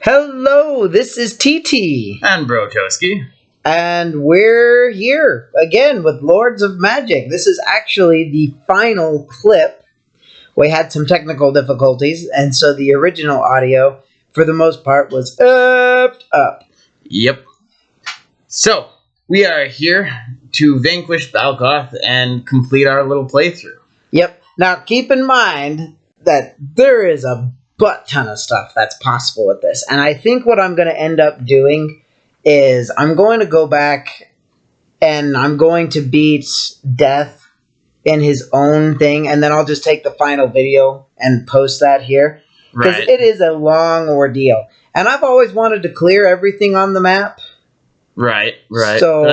Hello, this is TT. And Brotoski. And we're here again with Lords of Magic. This is actually the final clip. We had some technical difficulties, and so the original audio, for the most part, was up. Yep. So, we are here to vanquish Balkoth and complete our little playthrough. Yep. Now, keep in mind that there is a butt ton of stuff that's possible with this. And I think what I'm going to end up doing is I'm going to go back and I'm going to beat Death in his own thing, and then I'll just take the final video and post that here. Because it is a long ordeal. And I've always wanted to clear everything on the map. Right. So,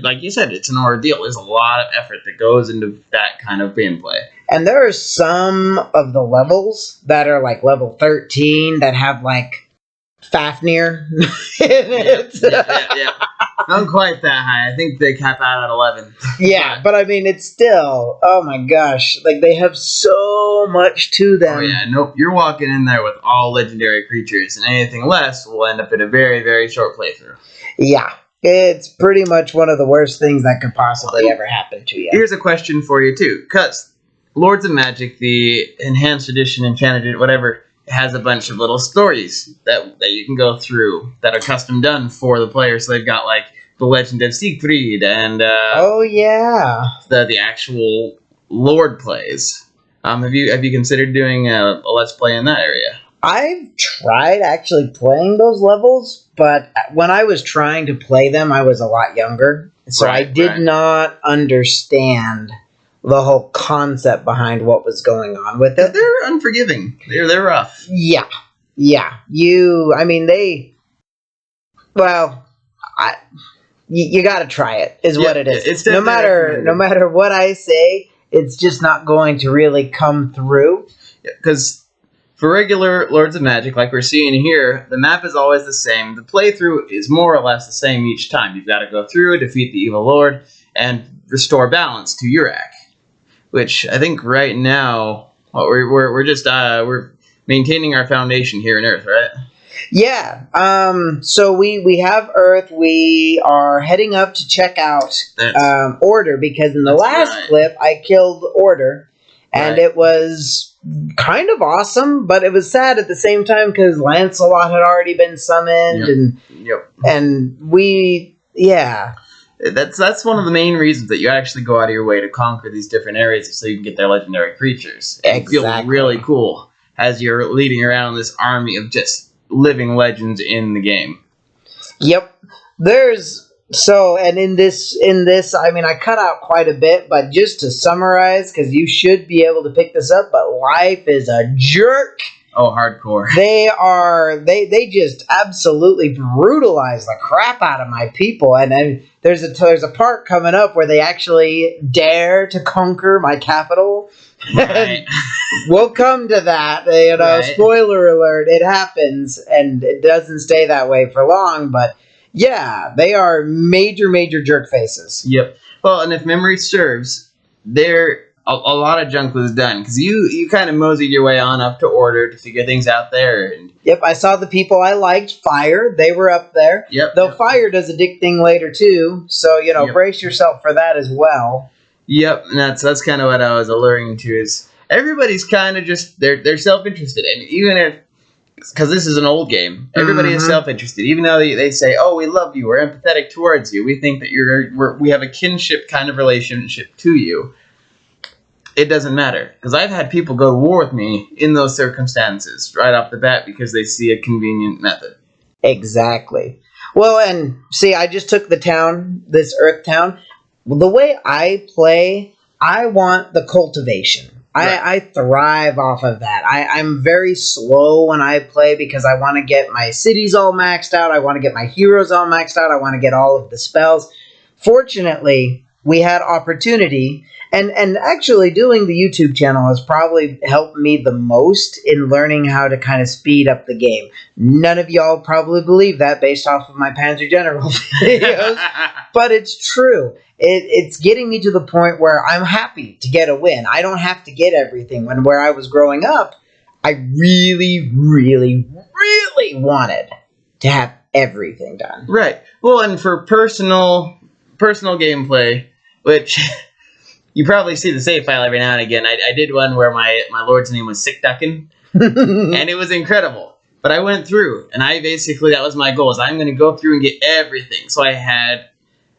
like you said, it's an ordeal. There's a lot of effort that goes into that kind of gameplay. And there are some of the levels that are like level 13 that have like Fafnir in it. Yeah. Not quite that high. I think they cap out at 11. Yeah, but I mean, it's still, oh my gosh, like they have so much to them. Oh yeah, nope. You're walking in there with all legendary creatures, and anything less will end up in a very, very short playthrough. Yeah, it's pretty much one of the worst things that could possibly ever happen to you. Here's a question for you too, because Lords of Magic, the Enhanced Edition, Enchanted, whatever, has a bunch of little stories that you can go through that are custom done for the player. So they've got like the Legend of Siegfried and oh yeah, the actual Lord plays. Have you considered doing a Let's Play in that area? I've tried actually playing those levels, but when I was trying to play them, I was a lot younger, so I did not understand the whole concept behind what was going on with it. They're unforgiving. They're rough. Yeah. You got to try it. Is what it is. It's no matter what I say, it's just not going to really come through. Because for regular Lords of Magic, like we're seeing here, the map is always the same. The playthrough is more or less the same each time. You've got to go through, defeat the evil lord, and restore balance to Urak. Which I think right now we're maintaining our foundation here in Earth, right? Yeah. So we have Earth. We are heading up to check out Order, because in the last clip I killed Order, and it was kind of awesome, but it was sad at the same time because Lancelot had already been summoned, and we That's one of the main reasons that you actually go out of your way to conquer these different areas so you can get their legendary creatures. And feel really cool as you're leading around this army of just living legends in the game. Yep. And in this, I mean, I cut out quite a bit, but just to summarize, because you should be able to pick this up, but life is a jerk. Oh, hardcore. They just absolutely brutalize the crap out of my people. And then there's a part coming up where they actually dare to conquer my capital. Right. We'll come to that. Spoiler alert, it happens, and it doesn't stay that way for long, but yeah, they are major, major jerk faces. Yep. Well, and if memory serves, a lot of junk was done, because you kind of moseyed your way on up to Order to figure things out there. And yep, I saw the people I liked, Fire, they were up there. Yep. Though Fire does a dick thing later too, so, brace yourself for that as well. Yep, and that's kind of what I was alluring to, is everybody's kind of just, they're self-interested, and even if, because this is an old game, everybody is self-interested, even though they say, oh, we love you, we're empathetic towards you, we think that we have a kinship kind of relationship to you. It doesn't matter, because I've had people go to war with me in those circumstances right off the bat because they see a convenient method. Exactly. Well, and see, I just took this Earth town. The way I play, I want the cultivation. Right. I thrive off of that. I'm very slow when I play because I want to get my cities all maxed out. I want to get my heroes all maxed out. I want to get all of the spells. Fortunately, we had opportunity. And actually doing the YouTube channel has probably helped me the most in learning how to kind of speed up the game. None of y'all probably believe that based off of my Panzer General videos, but it's true. It's getting me to the point where I'm happy to get a win. I don't have to get everything. Where I was growing up, I really, really, really wanted to have everything done. Right. Well, and for personal gameplay, which you probably see the save file every now and again. I did one where my lord's name was Sick Duckin', and it was incredible. But I went through, and that was my goal, is I'm going to go through and get everything. So I had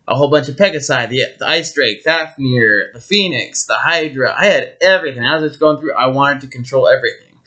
a whole bunch of Pegasi, the Ice Drake, Fafnir, the Phoenix, the Hydra. I had everything. I was just going through. I wanted to control everything.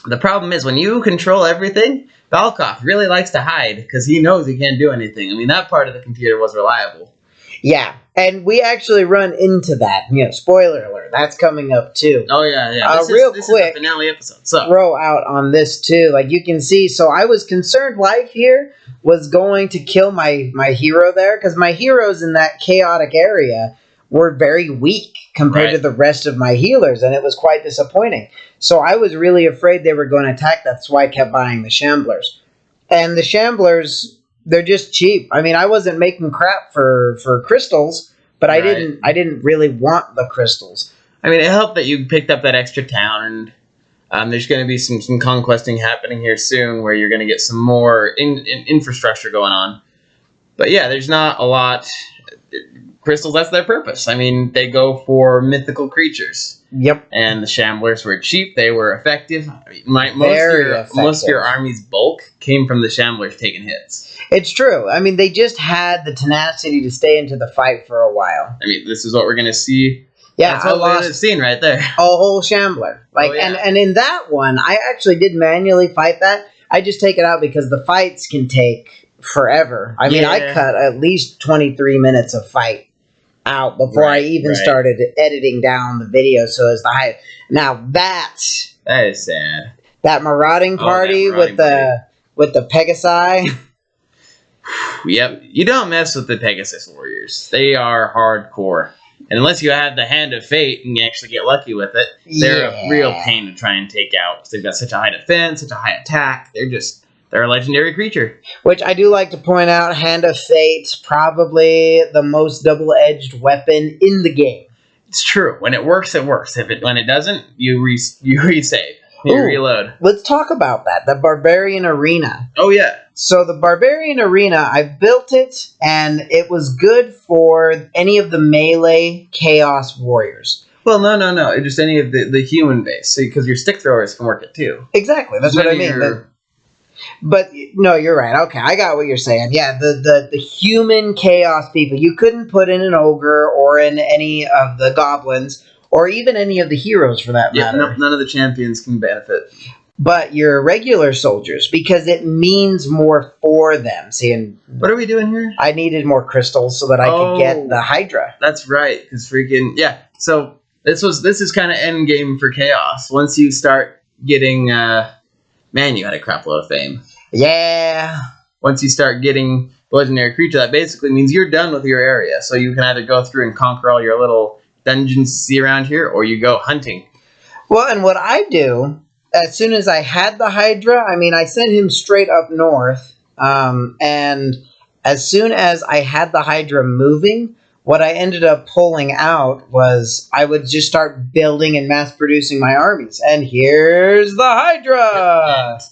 The problem is, when you control everything, Balkoth really likes to hide, because he knows he can't do anything. I mean, that part of the computer was reliable. Yeah, and we actually run into that. Spoiler alert, that's coming up too. Oh, yeah. This quick, is the finale episode. So throw out on this too. Like you can see, so I was concerned life here was going to kill my hero there, because my heroes in that chaotic area were very weak compared to the rest of my healers, and it was quite disappointing. So I was really afraid they were going to attack. That's why I kept buying the Shamblers. And the Shamblers, they're just cheap. I mean, I wasn't making crap for crystals, but I didn't really want the crystals. I mean, it helped that you picked up that extra town, and there's going to be some conquesting happening here soon, where you're going to get some more infrastructure going on. But yeah, there's not a lot. Crystals, that's their purpose. I mean, they go for mythical creatures. Yep. And the Shamblers were cheap. They were effective. I mean, most of your army's bulk came from the Shamblers taking hits. It's true. I mean, they just had the tenacity to stay into the fight for a while. I mean, this is what we're going to see. Yeah, that's what we're going to see right there. A whole Shambler. And in that one, I actually did manually fight that. I just take it out because the fights can take forever. I mean, I cut at least 23 minutes of fight out before I even started editing down the video, so it's the high. Now that is sad. That marauding party with the Pegasi. Yep, you don't mess with the Pegasus warriors. They are hardcore, and unless you have the Hand of Fate and you actually get lucky with it, they're a real pain to try and take out, because they've got such a high defense, such a high attack. They're a legendary creature. Which I do like to point out, Hand of Fate, probably the most double-edged weapon in the game. It's true. When it works, it works. When it doesn't, you resave. You reload. Let's talk about that. The Barbarian Arena. Oh, yeah. So the Barbarian Arena, I built it, and it was good for any of the melee Chaos Warriors. Well, no. Just any of the human base. Because your stick throwers can work it, too. Exactly. That's what I mean. But no, you're right. Okay, I got what you're saying. Yeah, the human chaos people. You couldn't put in an ogre or in any of the goblins or even any of the heroes for that matter. Yeah, none of the champions can benefit. But your regular soldiers, because it means more for them. See, and what are we doing here? I needed more crystals so that I could get the Hydra. That's right, because So this is kind of end game for chaos. Once you start getting. Man, you had a crap load of fame. Yeah. Once you start getting the legendary creature, that basically means you're done with your area. So you can either go through and conquer all your little dungeons you see around here, or you go hunting. Well, and what I do, as soon as I had the Hydra, I mean, I sent him straight up north. And as soon as I had the Hydra moving, what I ended up pulling out was I would just start building and mass producing my armies. And here's the Hydra! Yep.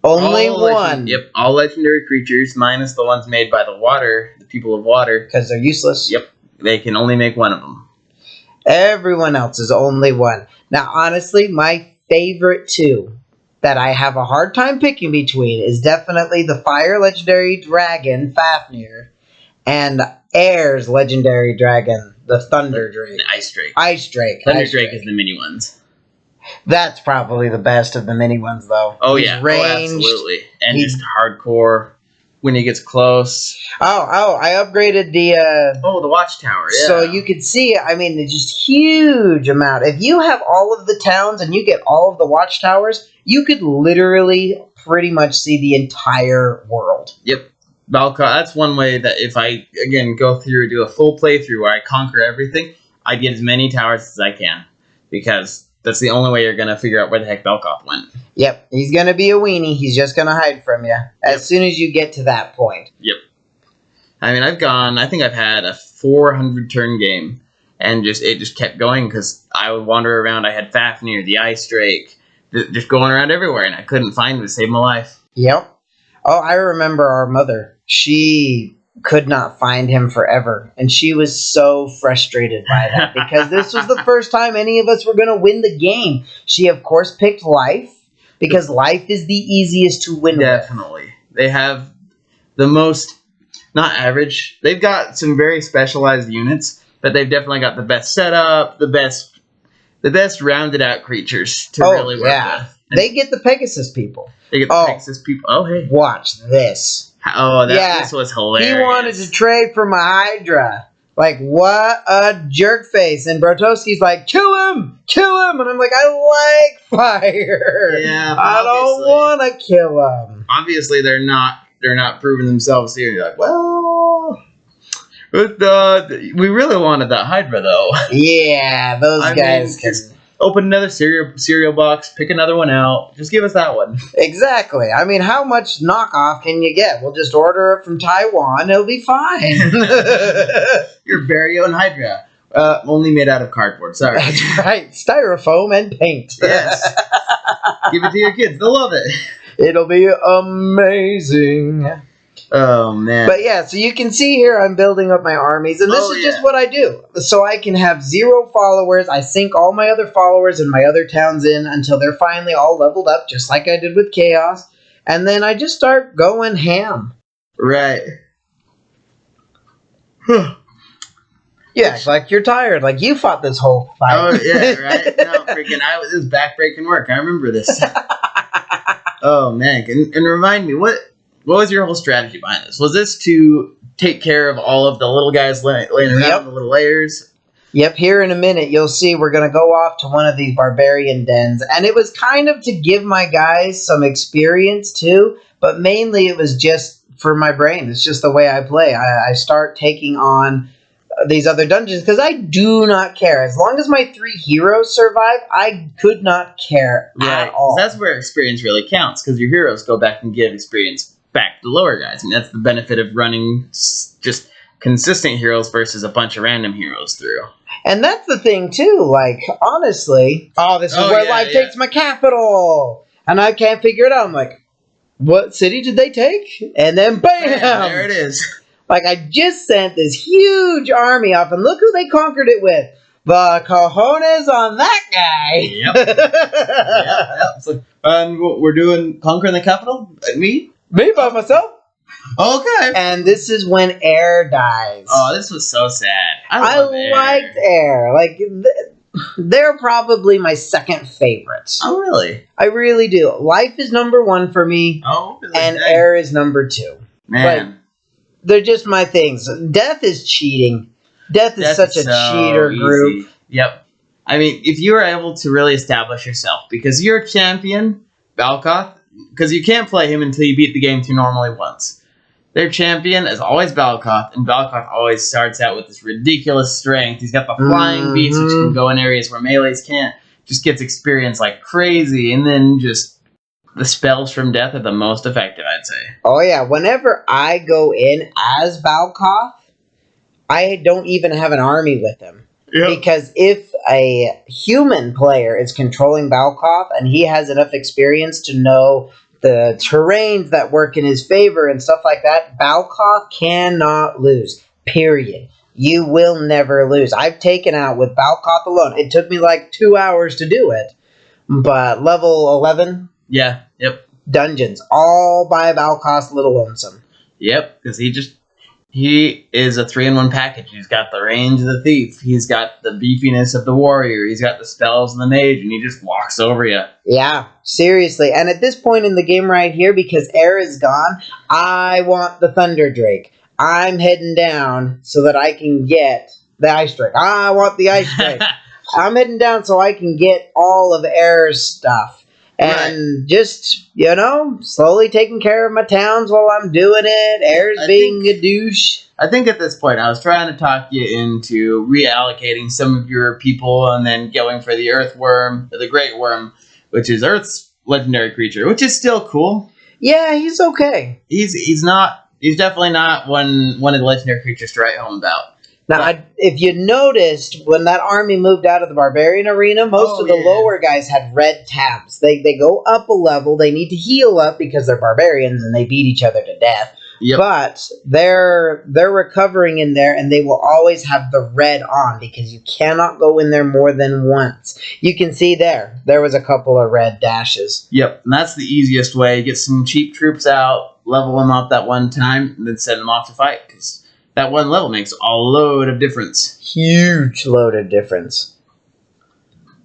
Only one. All legendary creatures, minus the ones made by the people of water. Because they're useless. Yep, they can only make one of them. Everyone else is only one. Now, honestly, my favorite two that I have a hard time picking between is definitely the Fire Legendary Dragon, Fafnir, and Air's Legendary Dragon, the Thunder Drake. The Ice Drake. Ice Drake. Thunder Drake is the mini ones. That's probably the best of the mini ones, though. Oh, yeah. Ranged, absolutely. And just hardcore when he gets close. I upgraded the... the watchtower, yeah. So you could see, I mean, it's just huge amount. If you have all of the towns and you get all of the watchtowers, you could literally pretty much see the entire world. Yep. Balkoth, that's one way that if I, again, go through and do a full playthrough where I conquer everything, I get as many towers as I can. Because that's the only way you're going to figure out where the heck Balkoth went. Yep, he's going to be a weenie. He's just going to hide from you as soon as you get to that point. Yep. I mean, I think I've had a 400 turn game, and it just kept going because I would wander around. I had Fafnir, the Ice Drake, just going around everywhere, and I couldn't find him to save my life. Yep. Oh, I remember our mother. She could not find him forever, and she was so frustrated by that because this was the first time any of us were going to win the game. She, of course, picked life because life is the easiest to win Definitely. They have the most, not average, they've got some very specialized units, but they've definitely got the best setup, the best rounded out creatures to really work with. And they get the Pegasus people. They get the Pegasus people. Oh, hey. Watch this. Oh, this was hilarious. He wanted to trade for my Hydra. Like, what a jerk face. And Brotowski's like, kill him! And I'm like, I like fire. Yeah, I don't want to kill him. Obviously, they're not proving themselves here. You're like, well, but, we really wanted that Hydra, though. Yeah, those guys can... Open another cereal box, pick another one out. Just give us that one. Exactly. I mean, how much knockoff can you get? We'll just order it from Taiwan. It'll be fine. Your very own Hydra. Only made out of cardboard. Sorry. That's right. Styrofoam and paint. Yes. Give it to your kids. They'll love it. It'll be amazing. Oh, man. But yeah, so you can see here I'm building up my armies, and this is just what I do. So I can have 0 followers. I sink all my other followers and my other towns in until they're finally all leveled up, just like I did with Chaos. And then I just start going ham. Right. Yeah, like you're tired. Like you fought this whole fight. Oh, yeah, right? No, freaking, it was backbreaking work. I remember this. Oh, man. And remind me, what was your whole strategy behind this? Was this to take care of all of the little guys laying around, the little layers? Yep, here in a minute you'll see we're going to go off to one of these barbarian dens. And it was kind of to give my guys some experience too, but mainly it was just for my brain. It's just the way I play. I start taking on these other dungeons because I do not care. As long as my 3 heroes survive, I could not care at all. That's where experience really counts, because your heroes go back and give experience back to lower guys. And that's the benefit of running just consistent heroes versus a bunch of random heroes through. And that's the thing too, like, honestly, this is where life takes my capital. And I can't figure it out. I'm like, what city did they take? And then bam! There it is. Like, I just sent this huge army off, and look who they conquered it with. The cojones on that guy. Yep. So, and we're doing conquering the capital? Me by myself. Okay. And this is when Air dies. Oh, this was so sad. I liked Air. Like, they're probably my second favorites. Oh, really? I really do. Life is number 1 for me. Oh, really? And Air is number 2. Man. Like, they're just my things. Death is cheating. Death is such a cheater group. Yep. I mean, if you were able to really establish yourself, because you're a champion, Balkoth, because you can't play him until you beat the game through normally once. Their champion is always Balkoth, and Balkoth always starts out with this ridiculous strength. He's got the flying beast, which can go in areas where melees can't. Just gets experience like crazy, and then just the spells from death are the most effective, I'd say. Oh yeah, whenever I go in as Balkoth, I don't even have an army with him. Yep. Because if a human player is controlling Balkoth and he has enough experience to know the terrains that work in his favor and stuff like that, Balkoth cannot lose. Period. You will never lose. I've taken out with Balkoth alone. It took me like 2 hours to do it. But level 11... Yeah, yep. Dungeons, all by Balkoth's little lonesome. Yep, because he is a 3-in-1 package. He's got the range of the thief. He's got the beefiness of the warrior. He's got the spells of the mage, and he just walks over you. Yeah, seriously. And at this point in the game right here, because Air is gone, I want the Thunder Drake. I'm heading down so that I can get the Ice Drake. I want the Ice Drake. I'm heading down so I can get all of Air's stuff. And just, slowly taking care of my towns while I'm doing it. Air's being a douche. I think at this point I was trying to talk you into reallocating some of your people and then going for the Earthworm, the Great Worm, which is Earth's legendary creature, which is still cool. Yeah, he's okay. He's definitely not one of the legendary creatures to write home about. Now, if you noticed, when that army moved out of the barbarian arena, most of the lower guys had red tabs. They go up a level. They need to heal up because they're barbarians and they beat each other to death. Yep. But they're recovering in there, and they will always have the red on because you cannot go in there more than once. You can see there was a couple of red dashes. Yep, and that's the easiest way. Get some cheap troops out, level them up that one time, and then send them off to fight, because that one level makes a load of difference. Huge load of difference.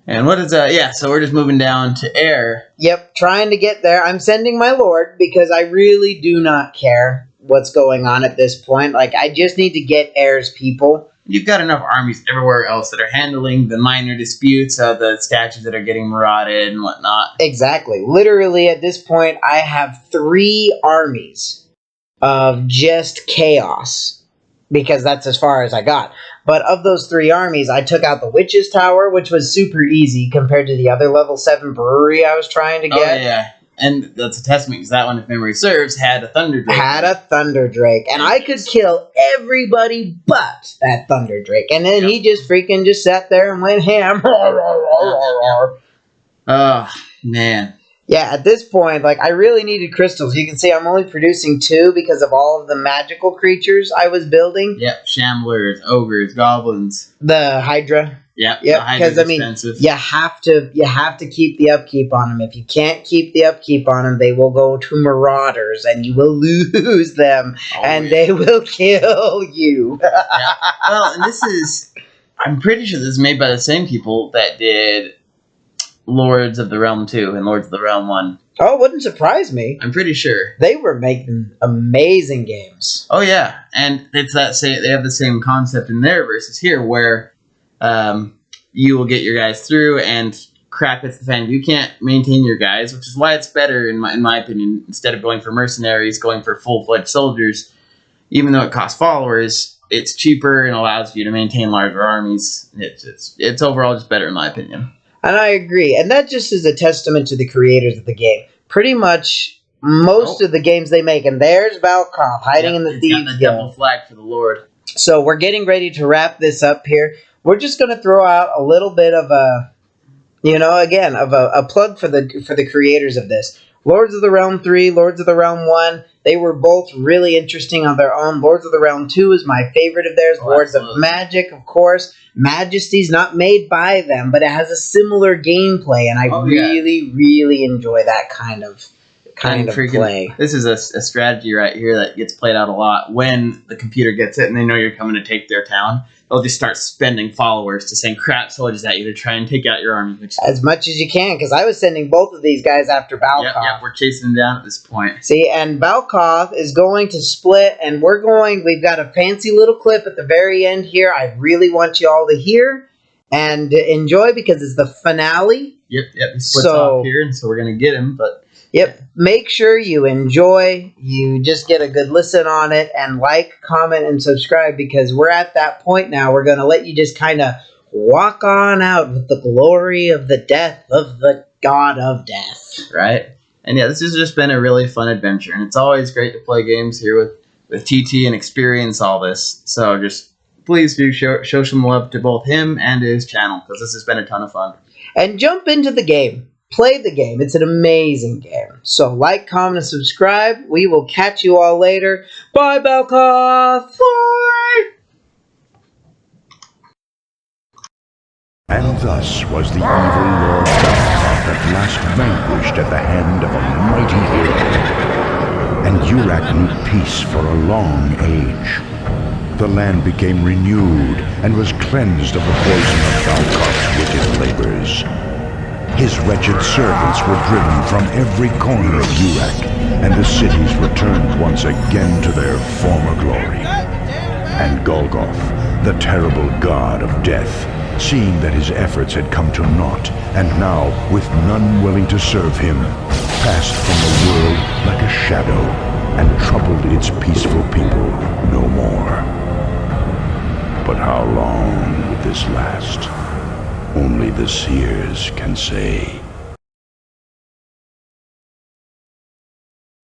And what is so we're just moving down to air. Yep, trying to get there. I'm sending my lord because I really do not care what's going on at this point. Like, I just need to get air's people. You've got enough armies everywhere else that are handling the minor disputes of the statues that are getting marauded and whatnot. Exactly. Literally, at this point, I have 3 armies of just chaos. Because that's as far as I got. But of those 3 armies, I took out the Witch's Tower, which was super easy compared to the other level 7 brewery I was trying to get. Oh, yeah. And that's a testament, because that one, if memory serves, had a Thunder Drake. And I could kill everybody but that Thunder Drake. And then he just sat there and went ham. Oh, man. Yeah, at this point, like, I really needed crystals. You can see I'm only producing 2 because of all of the magical creatures I was building. Yep, shamblers, ogres, goblins. The Hydra. Yep, because I mean, you have to keep the upkeep on them. If you can't keep the upkeep on them, they will go to marauders, and you will lose them, they will kill you. Yeah. Well, and I'm pretty sure this is made by the same people that did Lords of the Realm 2 and Lords of the Realm 1. Oh, it wouldn't surprise me. I'm pretty sure. They were making amazing games. Oh, yeah. And it's they have the same concept in there versus here, where you will get your guys through and crap hits the fan. You can't maintain your guys, which is why it's better, in my opinion, instead of going for mercenaries, going for full-fledged soldiers. Even though it costs followers, it's cheaper and allows you to maintain larger armies. It's overall just better, in my opinion. And I agree. And that just is a testament to the creators of the game. Pretty much most of the games they make. And there's Balkoth hiding in the Thieves Guild. Got the double flag for the Lord. So we're getting ready to wrap this up here. We're just going to throw out a little bit of a, a plug for the creators of this. Lords of the Realm 3, Lords of the Realm 1, they were both really interesting on their own. Lords of the Realm 2 is my favorite of theirs. Lords of Magic, of course. Majesty's not made by them, but it has a similar gameplay, and I really enjoy that kind of play. This is a strategy right here that gets played out a lot. When the computer gets it and they know you're coming to take their town, they'll just start spending followers to send crap soldiers at you to try and take out your army. As much as you can, because I was sending both of these guys after Balkoth. Yep, we're chasing them down at this point. See, and Balkoth is going to split, and we've got a fancy little clip at the very end here. I really want you all to hear and enjoy, because it's the finale. Yep, he splits off here, and so we're going to get him, but... Yep. Make sure you enjoy. You just get a good listen on it, and like, comment, and subscribe, because we're at that point now. We're going to let you just kind of walk on out with the glory of the death of the God of Death. Right. And yeah, this has just been a really fun adventure, and it's always great to play games here with TT and experience all this. So just please do show some love to both him and his channel, because this has been a ton of fun. And jump into the game. Play the game. It's an amazing game. So like, comment, and subscribe. We will catch you all later. Bye, Balkoth! Bye! And thus was the evil Lord Balkoth at last vanquished at the hand of a mighty hero. And Uruk knew peace for a long age. The land became renewed and was cleansed of the poison of Balkoth's wicked labors. His wretched servants were driven from every corner of Uruk, and the cities returned once again to their former glory. And Balkoth, the terrible god of death, seeing that his efforts had come to naught, and now, with none willing to serve him, passed from the world like a shadow, and troubled its peaceful people no more. But how long would this last? Only the seers can say.